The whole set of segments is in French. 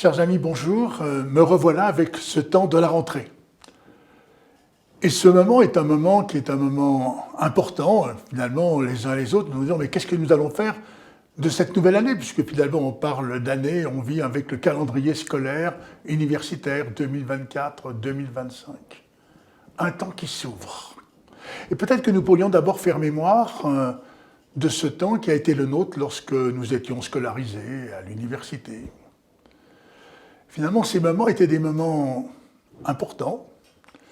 Chers amis, bonjour. Me revoilà avec ce temps de la rentrée. Et ce moment est un moment qui est un moment important. Finalement, les uns les autres, nous nous disons, mais qu'est-ce que nous allons faire de cette nouvelle année? Puisque finalement, on parle d'année, on vit avec le calendrier scolaire universitaire 2024-2025. Un temps qui s'ouvre. Et peut-être que nous pourrions d'abord faire mémoire de ce temps qui a été le nôtre lorsque nous étions scolarisés à l'université. Finalement, ces moments étaient des moments importants.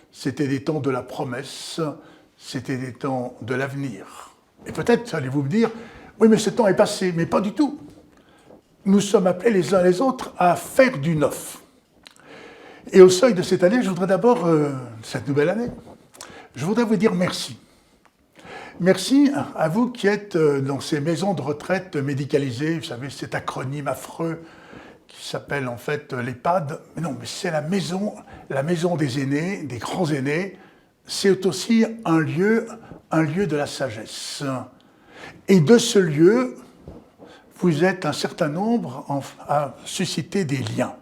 C'était des temps de la promesse, c'était des temps de l'avenir. Et peut-être allez-vous me dire, oui, mais ce temps est passé, mais pas du tout. Nous sommes appelés les uns les autres à faire du neuf. Et au seuil de cette année, je voudrais d'abord, cette nouvelle année, je voudrais vous dire merci. Merci à vous qui êtes dans ces maisons de retraite médicalisées, vous savez, cet acronyme affreux qui s'appelle en fait l'EHPAD. Mais non, mais c'est la maison des aînés, des grands aînés. C'est aussi un lieu de la sagesse. Et de ce lieu, vous êtes un certain nombre à susciter des liens.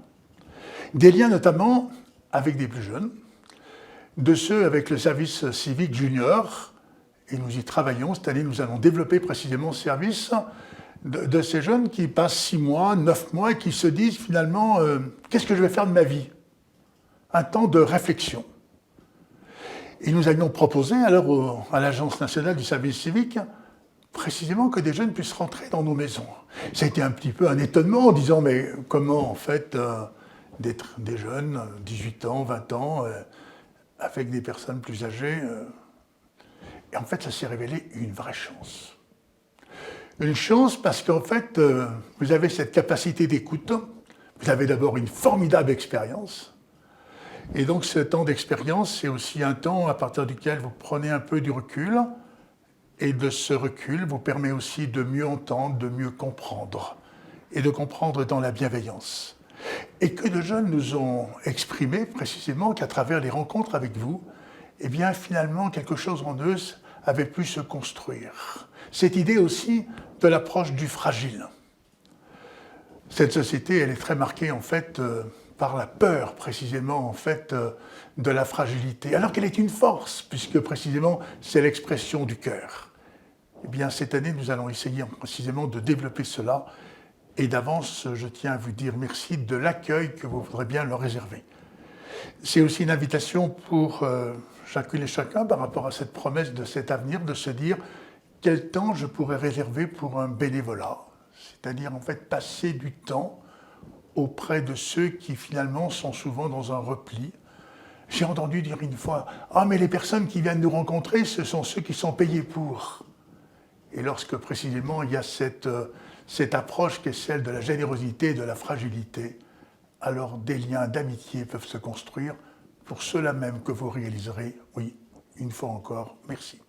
Des liens notamment avec des plus jeunes, de ceux avec le service civique junior, et nous y travaillons. Cette année, nous allons développer précisément ce service de ces jeunes qui passent 6 mois, 9 mois et qui se disent finalement qu'est-ce que je vais faire de ma vie? Un temps de réflexion. Et nous allions proposer alors à l'Agence nationale du service civique précisément que des jeunes puissent rentrer dans nos maisons. Ça a été un petit peu un étonnement en disant mais comment en fait d'être des jeunes, 18 ans, 20 ans, avec des personnes plus âgées. Et en fait, ça s'est révélé une vraie chance. Une chance parce qu'en fait, vous avez cette capacité d'écoute, vous avez d'abord une formidable expérience, et donc ce temps d'expérience, c'est aussi un temps à partir duquel vous prenez un peu du recul, et de ce recul vous permet aussi de mieux entendre, de mieux comprendre, et de comprendre dans la bienveillance. Et que de jeunes nous ont exprimé précisément qu'à travers les rencontres avec vous, eh bien finalement quelque chose en eux avait pu se construire. Cette idée aussi de l'approche du fragile. Cette société, elle est très marquée en fait par la peur précisément en fait de la fragilité, alors qu'elle est une force puisque précisément c'est l'expression du cœur. Eh bien cette année, nous allons essayer précisément de développer cela et d'avance, je tiens à vous dire merci de l'accueil que vous voudrez bien leur réserver. C'est aussi une invitation pour chacune et chacun par rapport à cette promesse de cet avenir, de se dire quel temps je pourrais réserver pour un bénévolat, c'est-à-dire en fait passer du temps auprès de ceux qui finalement sont souvent dans un repli. J'ai entendu dire une fois, « Ah mais les personnes qui viennent nous rencontrer, ce sont ceux qui sont payés pour ». Et lorsque précisément il y a cette approche qui est celle de la générosité et de la fragilité, alors des liens d'amitié peuvent se construire pour ceux-là même que vous réaliserez. Oui, une fois encore, merci.